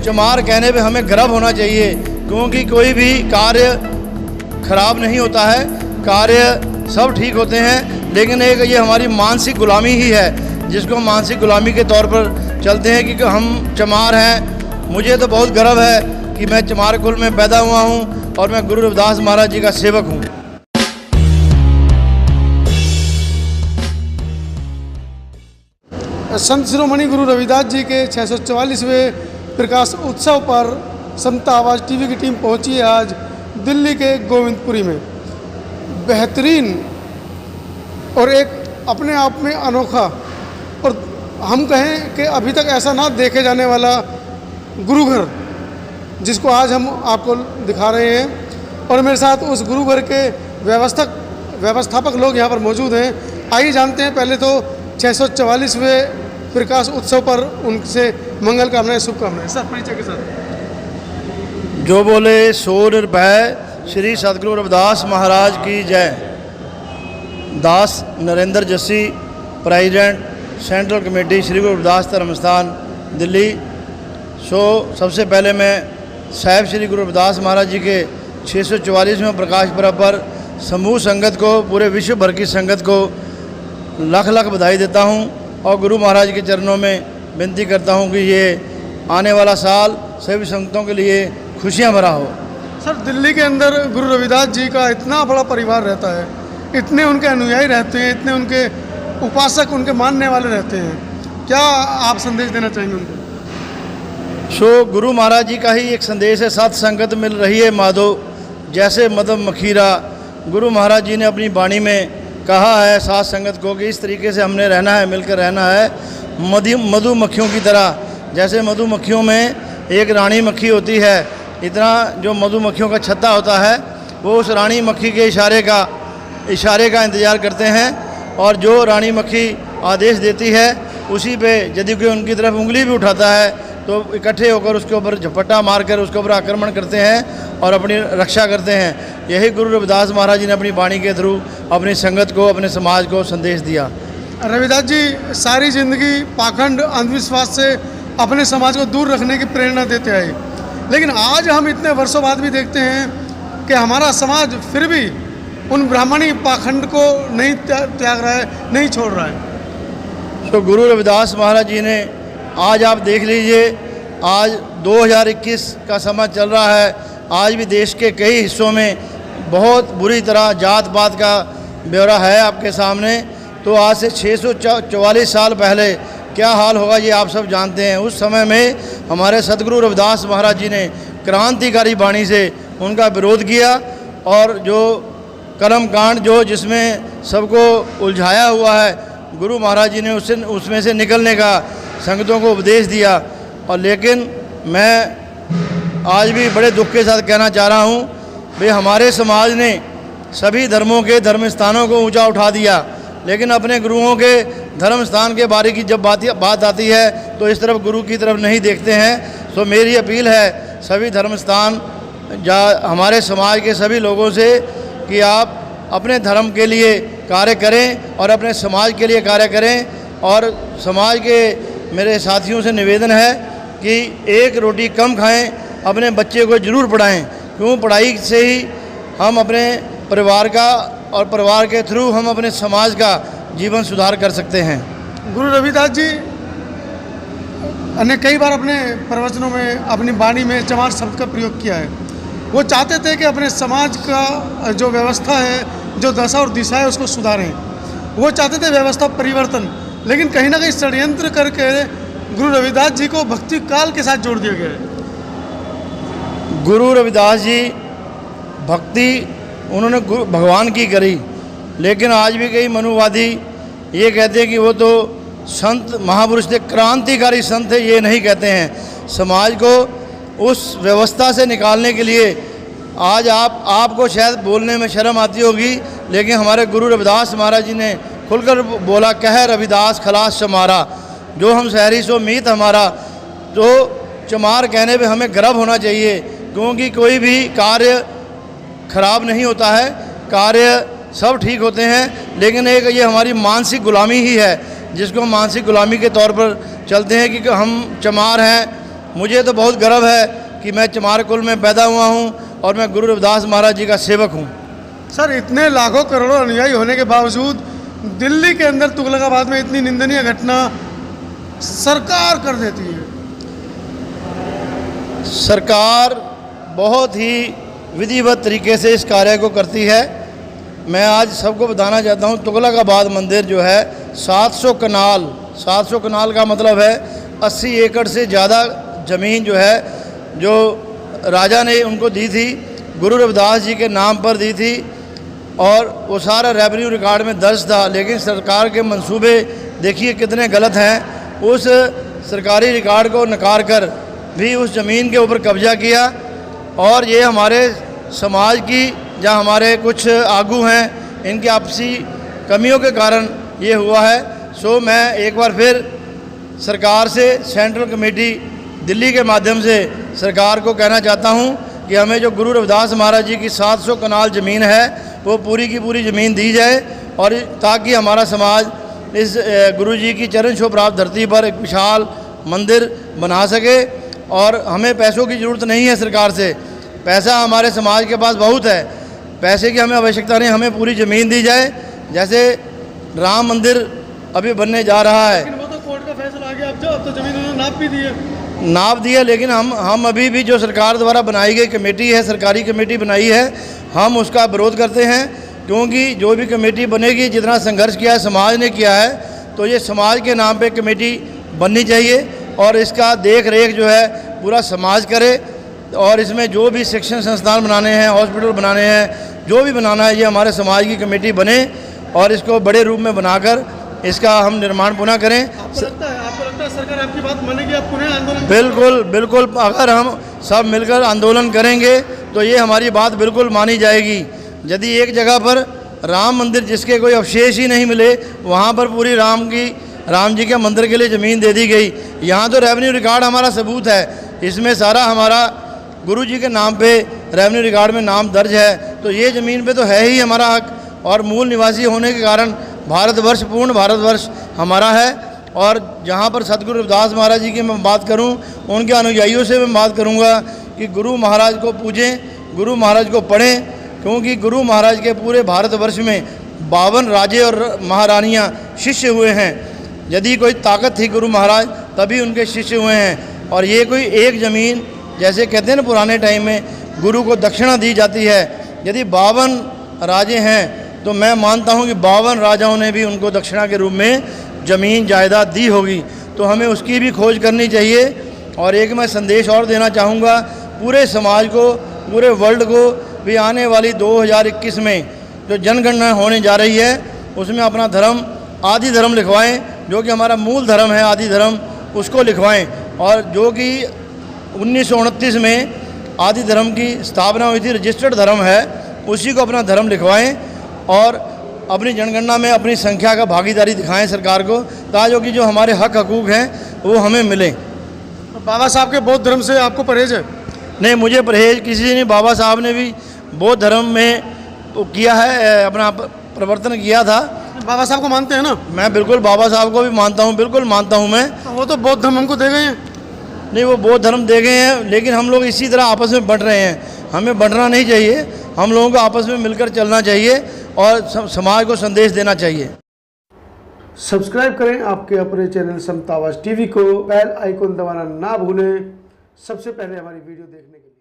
चमार कहने पे हमें गर्व होना चाहिए, क्योंकि कोई भी कार्य खराब नहीं होता है, कार्य सब ठीक होते हैं। लेकिन एक ये हमारी मानसिक गुलामी ही है, जिसको हम मानसिक गुलामी के तौर पर चलते हैं कि हम चमार हैं। मुझे तो बहुत गर्व है कि मैं चमार कुल में पैदा हुआ हूँ और मैं गुरु रविदास महाराज जी का सेवक हूँ। संत शिरोमणि गुरु रविदास जी के 644वें प्रकाश उत्सव पर समता आवाज़ टीवी की टीम पहुंची है आज दिल्ली के गोविंदपुरी में। बेहतरीन और एक अपने आप में अनोखा और हम कहें कि अभी तक ऐसा ना देखे जाने वाला गुरु घर, जिसको आज हम आपको दिखा रहे हैं। और मेरे साथ उस गुरु घर के व्यवस्थापक लोग यहाँ पर मौजूद हैं। आइए जानते हैं पहले तो 644वें प्रकाश उत्सव पर उनसे मंगल कामनाएं, शुभकामनाएं। सर परिचय के साथ। जो बोले सो निर्भय श्री सतगुरु रविदास महाराज की जय। Das Narendra Jassi, president central committee Shri Guru Ravidas धर्म स्थान दिल्ली। सबसे पहले मैं साहिब श्री गुरु रविदास महाराज जी के 644वें प्रकाश पर्व पर समूह संगत को, पूरे विश्व भर की संगत को लाख लाख बधाई देता हूं और गुरु महाराज के चरणों में विनती करता हूं कि ये आने वाला साल सभी संगतों के लिए खुशियां भरा हो। सर, दिल्ली के अंदर गुरु रविदास जी का इतना बड़ा परिवार रहता है, इतने उनके अनुयायी रहते हैं, इतने उनके उपासक, उनके मानने वाले रहते हैं, क्या आप संदेश देना चाहेंगे उनको? गुरु महाराज जी का ही एक संदेश है, साथ संगत मिल रही है माधो जैसे मदम मखीरा। गुरु महाराज जी ने अपनी वाणी में कहा है साथ संगत को कि इस तरीके से हमने रहना है, मिलकर रहना है मधुमक्खियों की तरह। जैसे मधुमक्खियों में एक रानी मक्खी होती है, इतना जो मधुमक्खियों का छत्ता होता है वो उस रानी मक्खी के इशारे का इंतज़ार करते हैं, और जो रानी मक्खी आदेश देती है उसी पे यदि कोई उनकी तरफ उंगली भी उठाता है तो इकट्ठे होकर उसके ऊपर झपट्टा मारकर उसके ऊपर आक्रमण करते हैं और अपनी रक्षा करते हैं। यही गुरु रविदास महाराज जी ने अपनी वाणी के थ्रू अपनी संगत को, अपने समाज को संदेश दिया। रविदास जी सारी जिंदगी पाखंड, अंधविश्वास से अपने समाज को दूर रखने की प्रेरणा देते आए, लेकिन आज हम इतने वर्षों बाद भी देखते हैं कि हमारा समाज फिर भी उन ब्राह्मणी पाखंड को नहीं त्याग रहा है, नहीं छोड़ रहा है। तो गुरु रविदास महाराज जी ने, आज आप देख लीजिए, आज 2021 का समय चल रहा है, आज भी देश के कई हिस्सों में बहुत बुरी तरह जात पात का ब्यौरा है आपके सामने। तो आज से 644 साल पहले क्या हाल होगा ये आप सब जानते हैं। उस समय में हमारे सतगुरु रविदास महाराज जी ने क्रांतिकारी वाणी से उनका विरोध किया, और जो कर्म कांड जो जिसमें सबको उलझाया हुआ है, गुरु महाराज जी ने उसमें से निकलने का संगतों को उपदेश दिया। और लेकिन मैं आज भी बड़े दुख के साथ कहना चाह रहा हूँ भाई, हमारे समाज ने सभी धर्मों के धर्म स्थानों को ऊंचा उठा दिया, लेकिन अपने गुरुओं के धर्म स्थान के बारे की जब बात आती है तो इस तरफ गुरु की तरफ नहीं देखते हैं। तो मेरी अपील है सभी धर्म स्थान हमारे समाज के सभी लोगों से कि आप अपने धर्म के लिए कार्य करें और अपने समाज के लिए कार्य करें। और समाज के मेरे साथियों से निवेदन है कि एक रोटी कम खाएं, अपने बच्चे को ज़रूर पढ़ाएं, क्यों पढ़ाई से ही हम अपने परिवार का और परिवार के थ्रू हम अपने समाज का जीवन सुधार कर सकते हैं। गुरु रविदास जी ने कई बार अपने प्रवचनों में, अपनी वाणी में चमार शब्द का प्रयोग किया है। वो चाहते थे कि अपने समाज का जो व्यवस्था है, जो दशा और दिशा है, उसको सुधारें। वो चाहते थे व्यवस्था परिवर्तन, लेकिन कहीं ना कहीं षड्यंत्र करके गुरु रविदास जी को भक्ति काल के साथ जोड़ दिया गया है। गुरु रविदास जी भक्ति उन्होंने भगवान की करी, लेकिन आज भी कई मनुवादी ये कहते हैं कि वो तो संत महापुरुष थे, क्रांतिकारी संत थे, ये नहीं कहते हैं। समाज को उस व्यवस्था से निकालने के लिए आज आपको शायद बोलने में शर्म आती होगी, लेकिन हमारे गुरु रविदास महाराज जी ने खुलकर बोला, कह रविदास खलास चमारा, जो हम शहरी सो मीत हमारा। तो चमार कहने पे हमें गर्व होना चाहिए, क्योंकि कोई भी कार्य खराब नहीं होता है, कार्य सब ठीक होते हैं। लेकिन एक ये हमारी मानसिक गुलामी ही है, जिसको हम मानसिक गुलामी के तौर पर चलते हैं कि हम चमार हैं मुझे तो बहुत गर्व है कि मैं चमार कुल में पैदा हुआ हूँ और मैं गुरु रविदास महाराज जी का सेवक हूँ। सर, इतने लाखों करोड़ों अनुयायी होने के बावजूद दिल्ली के अंदर तुगलकाबाद में इतनी निंदनीय घटना सरकार कर देती है। सरकार बहुत ही विधिवत तरीके से इस कार्य को करती है। मैं आज सबको बताना चाहता हूँ, तुगलकाबाद मंदिर जो है 700 कनाल का मतलब है 80 एकड़ से ज़्यादा ज़मीन जो है, जो राजा ने उनको दी थी, गुरु रविदास जी के नाम पर दी थी और वो सारा रेवेन्यू रिकॉर्ड में दर्ज था। लेकिन सरकार के मंसूबे देखिए कितने गलत हैं। उस सरकारी रिकॉर्ड को नकार कर भी उस ज़मीन के ऊपर कब्जा किया और ये हमारे समाज की, जहाँ हमारे कुछ आगू हैं, इनकी आपसी कमियों के कारण ये हुआ है। सो मैं एक बार फिर सरकार से, सेंट्रल कमेटी दिल्ली के माध्यम से सरकार को कहना चाहता हूँ कि हमें जो गुरु रविदास महाराज जी की 700 कनाल ज़मीन है वो पूरी की पूरी ज़मीन दी जाए और ताकि हमारा समाज इस गुरु जी की चरण छू प्राप्त धरती पर एक विशाल मंदिर बना सके। और हमें पैसों की ज़रूरत नहीं है सरकार से, पैसा हमारे समाज के पास बहुत है, पैसे की हमें आवश्यकता नहीं, हमें पूरी ज़मीन दी जाए। जैसे राम मंदिर अभी बनने जा रहा है, लेकिन वो तो कोर्ट का फैसला आ गया, अब जाओ तो ज़मीन उन्होंने नाप दिया, लेकिन हम अभी भी जो सरकार द्वारा बनाई गई कमेटी है, सरकारी कमेटी बनाई है, हम उसका विरोध करते हैं। क्योंकि जो भी कमेटी बनेगी, जितना संघर्ष किया है समाज ने किया है, तो ये समाज के नाम पे कमेटी बननी चाहिए और इसका देख रेख जो है पूरा समाज करे। और इसमें जो भी शिक्षण संस्थान बनाने हैं, हॉस्पिटल बनाने हैं, जो भी बनाना है, ये हमारे समाज की कमेटी बने और इसको बड़े रूप में बनाकर इसका हम निर्माण पुनः करें। आपको लगता है सरकार आपकी बात मानेगी, आप पुनः आंदोलन? बिल्कुल, अगर हम सब मिलकर आंदोलन करेंगे तो ये हमारी बात बिल्कुल मानी जाएगी। यदि एक जगह पर राम मंदिर जिसके कोई अवशेष ही नहीं मिले, वहाँ पर पूरी राम जी के मंदिर के लिए ज़मीन दे दी गई। यहाँ तो रेवेन्यू रिकॉर्ड हमारा सबूत है, इसमें सारा हमारा गुरु जी के नाम पे रेवेन्यू रिकॉर्ड में नाम दर्ज है, तो ये ज़मीन पे तो है ही हमारा हक। और मूल निवासी होने के कारण भारतवर्ष, पूर्ण भारतवर्ष हमारा है। और जहाँ पर सतगुरु रविदास महाराज जी की मैं बात करूँ, उनके अनुयायियों से मैं बात करूँगा कि गुरु महाराज को पूजें, गुरु महाराज को पढ़ें, क्योंकि गुरु महाराज के पूरे भारतवर्ष में 52 राजे और महारानियाँ शिष्य हुए हैं। यदि कोई ताकत थी गुरु महाराज, तभी उनके शिष्य हुए हैं। और ये कोई एक ज़मीन, जैसे कहते हैं ना पुराने टाइम में गुरु को दक्षिणा दी जाती है, यदि 52 राजे हैं तो मैं मानता हूँ कि 52 राजाओं ने भी उनको दक्षिणा के रूप में ज़मीन जायदाद दी होगी। तो हमें उसकी भी खोज करनी चाहिए। और एक मैं संदेश और देना चाहूँगा पूरे समाज को, पूरे वर्ल्ड को भी, आने वाली 2021 में जो जनगणना होने जा रही है उसमें अपना धर्म, आदि धर्म लिखवाएं, जो कि हमारा मूल धर्म है आदि धर्म, उसको लिखवाएं। और जो कि 1929 में आदि धर्म की स्थापना हुई थी, रजिस्टर्ड धर्म है, उसी को अपना धर्म लिखवाएं और अपनी जनगणना में अपनी संख्या का भागीदारी दिखाएं सरकार को, ताकि जो हमारे हक हकूक़ हैं वो हमें मिलें। बाबा साहब के बौद्ध धर्म से आपको परहेज है? नहीं, मुझे परहेज किसी से नहीं। बाबा साहब ने भी बौद्ध धर्म में किया है, अपना प्रवर्तन किया था। बाबा साहब को मानते हैं ना? मैं बिल्कुल बाबा साहब को भी मानता हूँ, बिल्कुल मानता हूँ मैं। वो तो बौद्ध धर्म हमको दे गए हैं। नहीं, वो बौद्ध धर्म दे गए हैं, लेकिन हम लोग इसी तरह आपस में बढ़ रहे हैं। हमें बढ़ना नहीं चाहिए, हम लोगों को आपस में मिलकर चलना चाहिए और समाज को संदेश देना चाहिए। सब्सक्राइब करें आपके अपने चैनल समता आवाज़ टीवी को, बेल आइकन दबाना ना भूलें सबसे पहले हमारी वीडियो देखने के लिए।